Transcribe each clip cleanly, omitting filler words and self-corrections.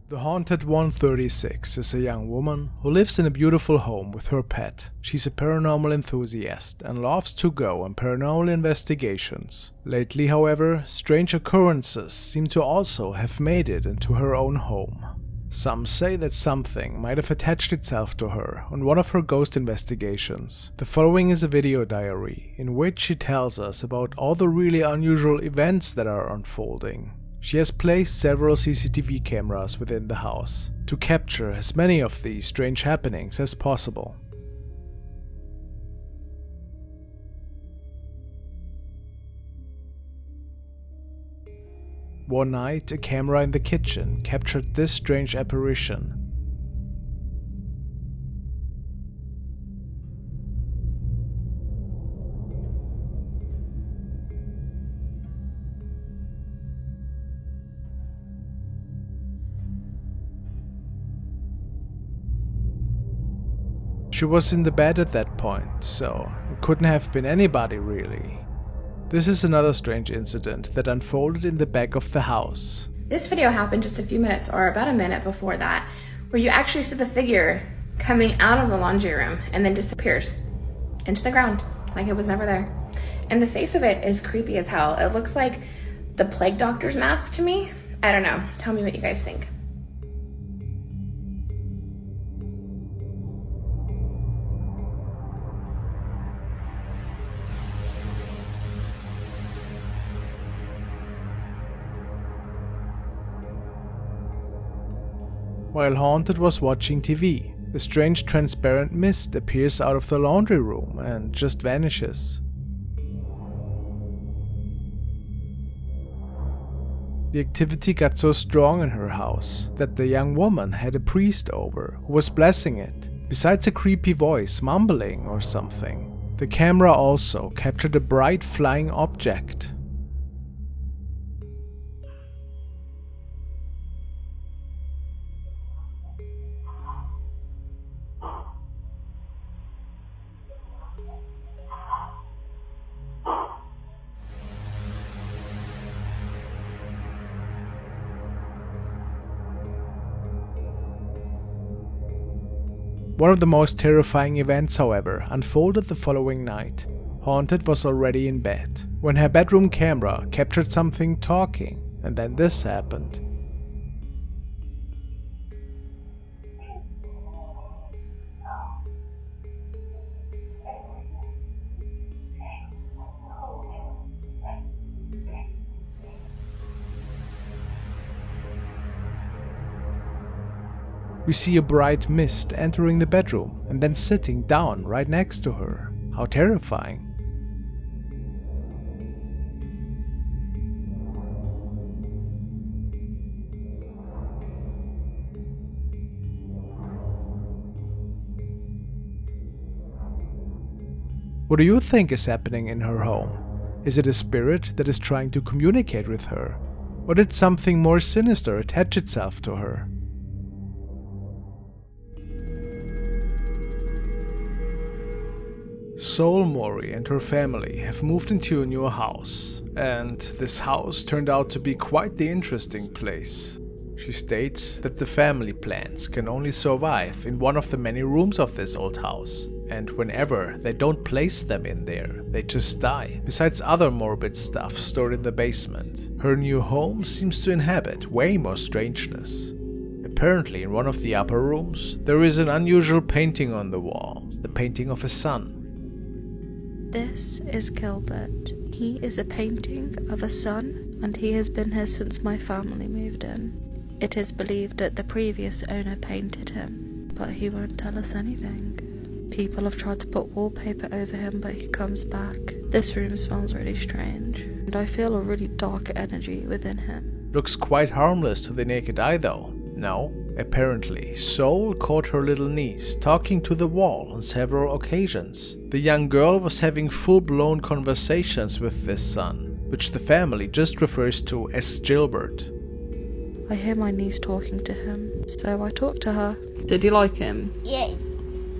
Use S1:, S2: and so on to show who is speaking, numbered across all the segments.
S1: The Haunted 136 is a young woman who lives in a beautiful home with her pet. She's a paranormal enthusiast and loves to go on paranormal investigations. Lately, however, strange occurrences seem to also have made it into her own home. Some say that something might have attached itself to her on one of her ghost investigations. The following is a video diary in which she tells us about all the really unusual events that are unfolding. She has placed several CCTV cameras within the house to capture as many of these strange happenings as possible. One night, a camera in the kitchen captured this strange apparition. She was in the bed at that point, so it couldn't have been anybody really. This is another strange incident that unfolded in the back of the house.
S2: This video happened just a few minutes, or about a minute before that, where you actually see the figure coming out of the laundry room and then disappears into the ground, like it was never there. And the face of it is creepy as hell. It looks like the plague doctor's mask to me. I don't know. Tell me what you guys think.
S1: While Haunted was watching TV, a strange transparent mist appears out of the laundry room and just vanishes. The activity got so strong in her house that the young woman had a priest over who was blessing it, besides a creepy voice mumbling or something. The camera also captured a bright flying object. One of the most terrifying events, however, unfolded the following night. Haunted was already in bed when her bedroom camera captured something talking, and then this happened. We see a bright mist entering the bedroom and then sitting down right next to her. How terrifying. What do you think is happening in her home? Is it a spirit that is trying to communicate with her? Or did something more sinister attach itself to her? Soul Mori and her family have moved into a new house, and this house turned out to be quite the interesting place. She states that the family plants can only survive in one of the many rooms of this old house, and whenever they don't place them in there, they just die, besides other morbid stuff stored in the basement. Her new home seems to inhabit way more strangeness. Apparently in one of the upper rooms, there is an unusual painting on the wall, the painting of a sun.
S3: This is Gilbert. He is a painting of a sun, and he has been here since my family moved in. It is believed that the previous owner painted him, but he won't tell us anything. People have tried to put wallpaper over him, but he comes back. This room smells really strange, and I feel a really dark energy within him.
S1: Looks quite harmless to the naked eye though. No, apparently Soul caught her little niece talking to the wall on several occasions. The young girl was having full-blown conversations with this son, which the family just refers to as Gilbert.
S3: I hear my niece talking to him, so I talk to her.
S4: Did you like him?
S5: Yeah,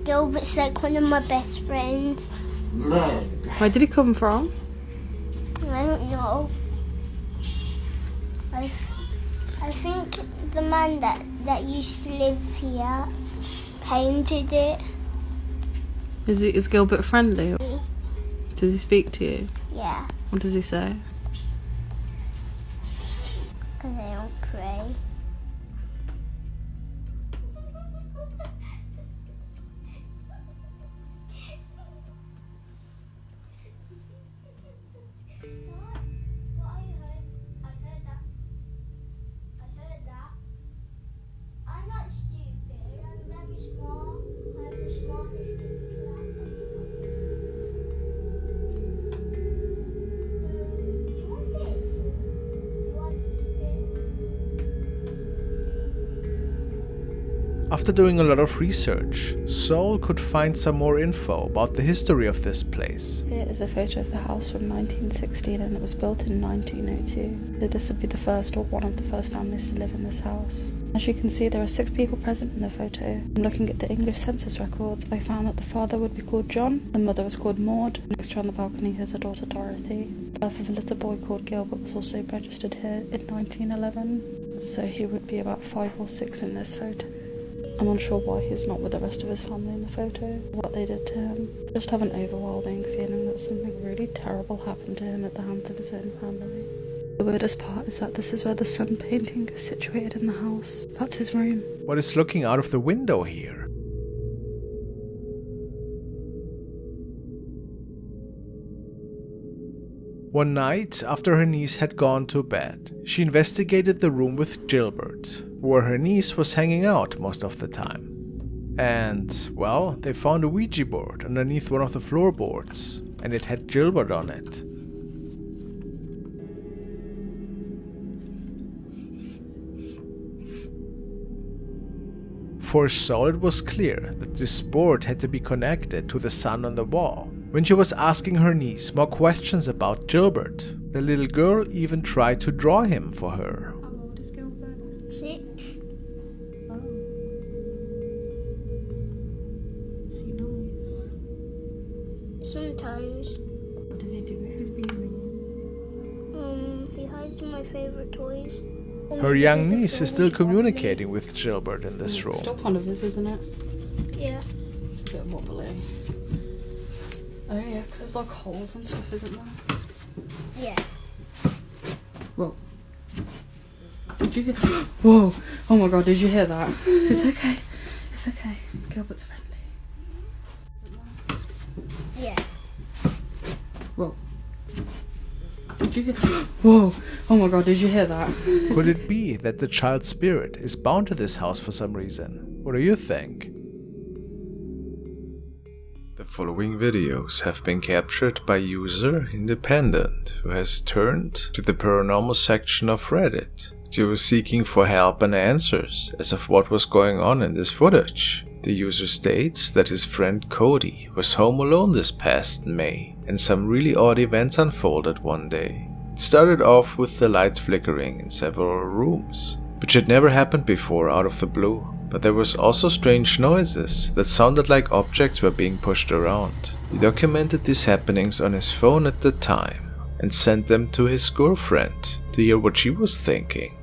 S5: Gilbert's like one of my best friends.
S4: Where did he come from?
S5: I don't know. I think the man that used to live here painted it.
S4: Is Gilbert friendly? Does he speak to you?
S5: Yeah,
S4: What does he say?
S5: because I don't pray. I'm not stupid. I'm very smart. I'm the smartest in the class. Do you want this? Do you want it?
S1: After doing a lot of research, Saul could find some more info about the history of this place.
S3: Here is a photo of the house from 1916 and it was built in 1902. So this would be the first or one of the first families to live in this house. As you can see, there are 6 people present in the photo. From looking at the English census records, I found that the father would be called John, the mother was called Maud, next to her on the balcony is her daughter Dorothy. The birth of a little boy called Gilbert was also registered here in 1911, so he would be about 5 or 6 in this photo. I'm unsure why he's not with the rest of his family in the photo, what they did to him. I just have an overwhelming feeling that something really terrible happened to him at the hands of his own family. The weirdest part is that this is where the sun painting is situated in the house. That's his room.
S1: What is looking out of the window here? One night, after her niece had gone to bed, she investigated the room with Gilbert, where her niece was hanging out most of the time. And, well, they found a Ouija board underneath one of the floorboards, and it had Gilbert on it. For Saul, it was clear that this board had to be connected to the sun on the wall. When she was asking her niece more questions about Gilbert, the little girl even tried to draw him for her.
S3: How old is Gilbert?
S5: 6.
S3: Oh. Is he nice?
S5: Sometimes.
S3: What does he do if he's being mean?
S5: He hides my favorite toys.
S1: Her young niece is still communicating with Gilbert in this room.
S4: Still kind of is, isn't it?
S5: Yeah.
S4: It's a bit wobbly. Oh yeah, because there's like holes and stuff, isn't there?
S5: Yeah.
S4: Whoa. Did you hear? Whoa! Oh my god, did you hear that? It's okay. It's okay. Gilbert's friendly.
S5: Yeah.
S4: Whoa. Did you hear? Whoa! Oh my god, did you hear that?
S1: Could it be that the child spirit is bound to this house for some reason? What do you think? The following videos have been captured by user Independent, who has turned to the paranormal section of Reddit. She was seeking for help and answers as of what was going on in this footage. The user states that his friend Cody was home alone this past May, and some really odd events unfolded one day. It started off with the lights flickering in several rooms, which had never happened before out of the blue. But there was also strange noises that sounded like objects were being pushed around. He documented these happenings on his phone at the time and sent them to his girlfriend to hear what she was thinking.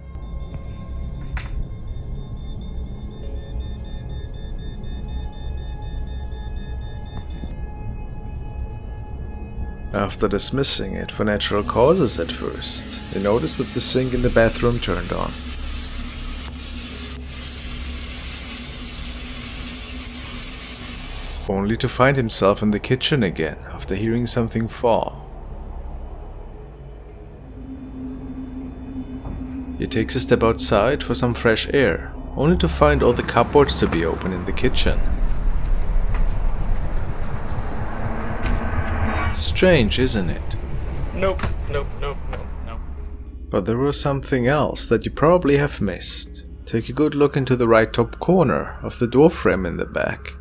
S1: After dismissing it for natural causes at first, he noticed that the sink in the bathroom turned on. Only to find himself in the kitchen again after hearing something fall. He takes a step outside for some fresh air, only to find all the cupboards to be open in the kitchen. Strange, isn't it?
S6: Nope.
S1: But there was something else that you probably have missed. Take a good look into the right top corner of the door frame in the back.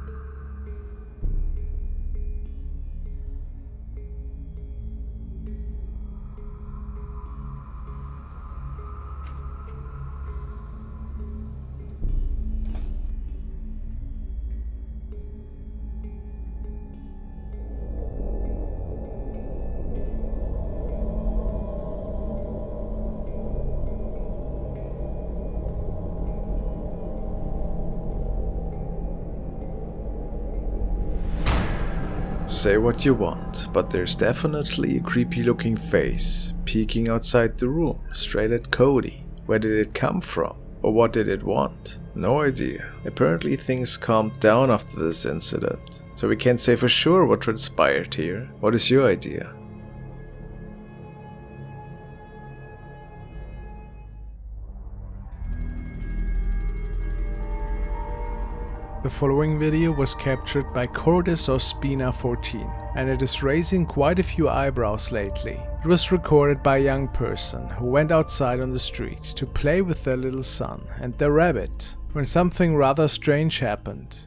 S1: Say what you want, but there's definitely a creepy looking face peeking outside the room, straight at Cody. Where did it come from? Or what did it want? No idea. Apparently things calmed down after this incident, so we can't say for sure what transpired here. What is your idea? The following video was captured by Cordes/Spina14, and it is raising quite a few eyebrows lately. It was recorded by a young person who went outside on the street to play with their little son and their rabbit, when something rather strange happened.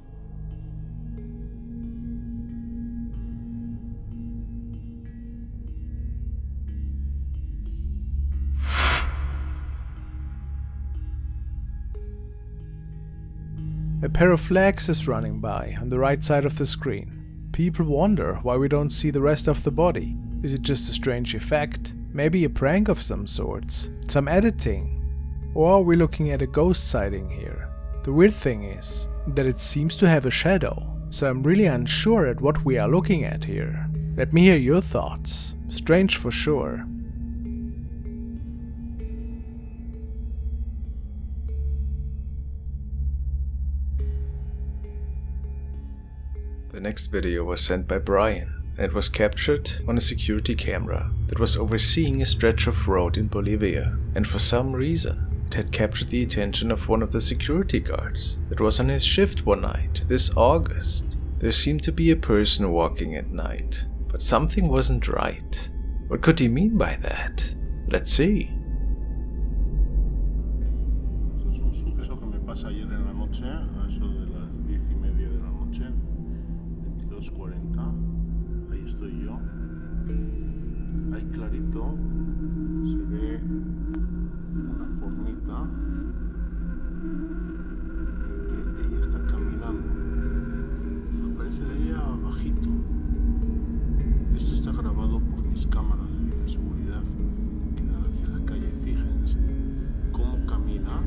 S1: A pair of legs is running by on the right side of the screen. People wonder why we don't see the rest of the body. Is it just a strange effect? Maybe a prank of some sorts? Some editing? Or are we looking at a ghost sighting here? The weird thing is that it seems to have a shadow, so I'm really unsure at what we are looking at here. Let me hear your thoughts. Strange for sure. The next video was sent by Brian and was captured on a security camera that was overseeing a stretch of road in Bolivia, and for some reason it had captured the attention of one of the security guards that was on his shift one night this August. There seemed to be a person walking at night, but something wasn't right. What could he mean by that? Let's see.
S6: Es un suceso que me pasa ayer en la noche, a eso de las 10:30 de la noche, 22:40. Ahí estoy yo. Ahí clarito se ve una formita que ella está caminando. Aparece de ella bajito. Esto está grabado por mis cámaras de seguridad que dan hacia la calle. Fíjense cómo camina.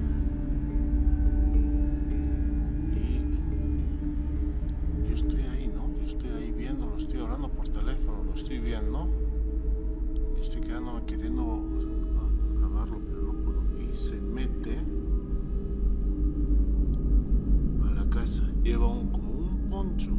S6: Yo estoy ahí, ¿no? Yo estoy ahí viendo, lo estoy hablando por teléfono, lo estoy viendo y estoy quedándome queriendo grabarlo, pero no puedo. Y se mete a la casa, lleva como un poncho.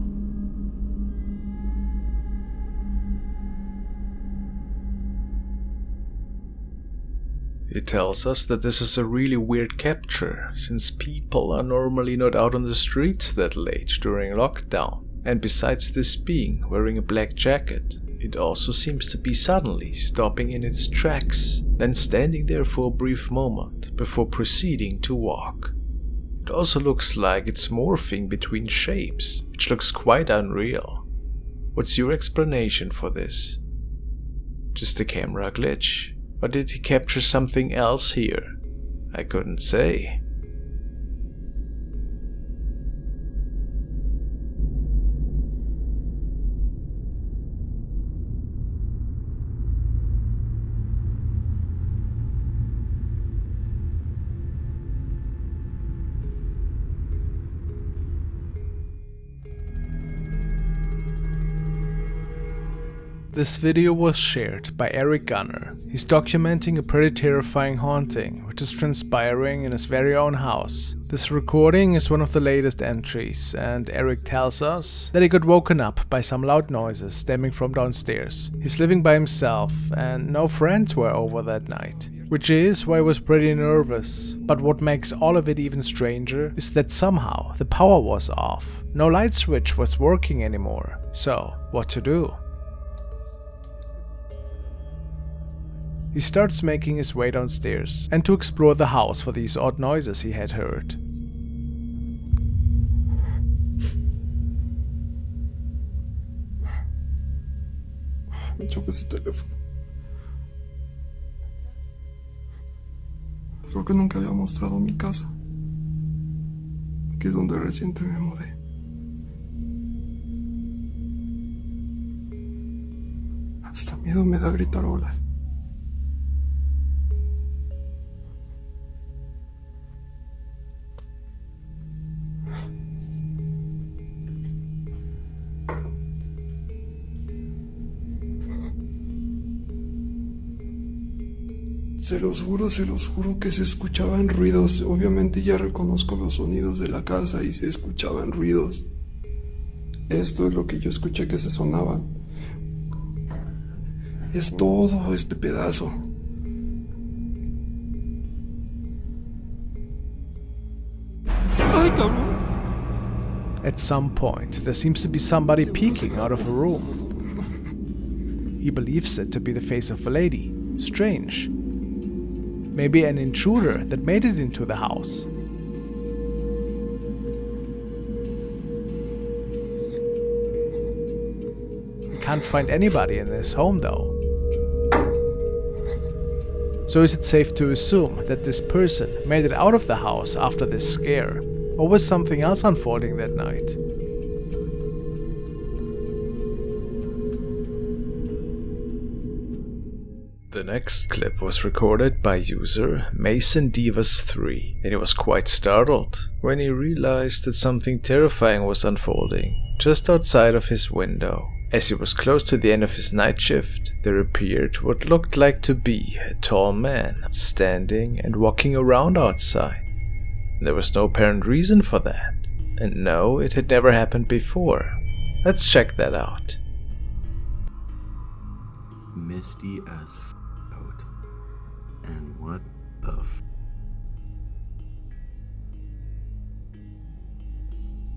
S1: It tells us that this is a really weird capture, since people are normally not out on the streets that late during lockdown. And besides this being wearing a black jacket, it also seems to be suddenly stopping in its tracks, then standing there for a brief moment before proceeding to walk. It also looks like it's morphing between shapes, which looks quite unreal. What's your explanation for this? Just a camera glitch? Or did he capture something else here? I couldn't say. This video was shared by Eric Gunner. He's documenting a pretty terrifying haunting which is transpiring in his very own house. This recording is one of the latest entries, and Eric tells us that he got woken up by some loud noises stemming from downstairs. He's living by himself and no friends were over that night, which is why he was pretty nervous. But what makes all of it even stranger is that somehow the power was off. No light switch was working anymore. So, what to do? He starts making his way downstairs and to explore the house for these odd noises he had heard.
S7: Me choca ese teléfono. Creo que nunca había mostrado mi casa. Aquí es donde reciente me mudé. Hasta miedo me da gritar hola. Se los juro que se escuchaban ruidos. Obviamente ya reconozco los sonidos de la casa y se escuchaban ruidos. Esto es lo que yo escuché que se sonaban. Es todo este pedazo. ¡Ay, cabrón!
S1: At some point, there seems to be somebody peeking out of a room. He believes it to be the face of a lady. Strange. Maybe an intruder that made it into the house. He can't find anybody in his home though. So is it safe to assume that this person made it out of the house after this scare? Or was something else unfolding that night? The next clip was recorded by user MasonDivas3, and he was quite startled when he realized that something terrifying was unfolding just outside of his window. As he was close to the end of his night shift, there appeared what looked like to be a tall man standing and walking around outside. There was no apparent reason for that, and no, it had never happened before. Let's check that out.
S8: Misty as out. And what the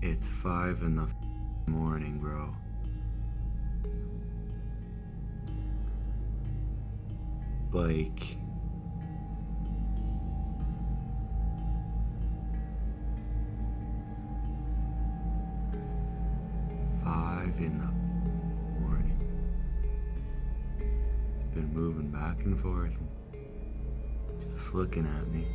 S8: It's 5 in the morning, bro. Like, in the morning. It's been moving back and forth, just looking at me.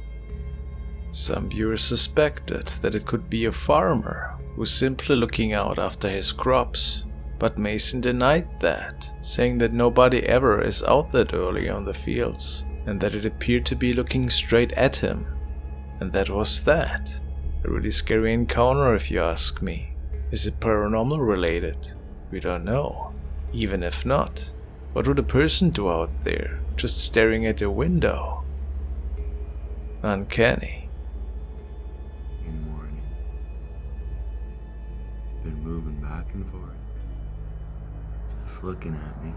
S1: Some viewers suspected that it could be a farmer who's simply looking out after his crops, but Mason denied that, saying that nobody ever is out that early on the fields, and that it appeared to be looking straight at him. And that was that. A really scary encounter if you ask me. Is it paranormal related? We don't know. Even if not, what would a person do out there, just staring at a window? Uncanny.
S8: In the morning. It's been moving back and forth, just looking at me.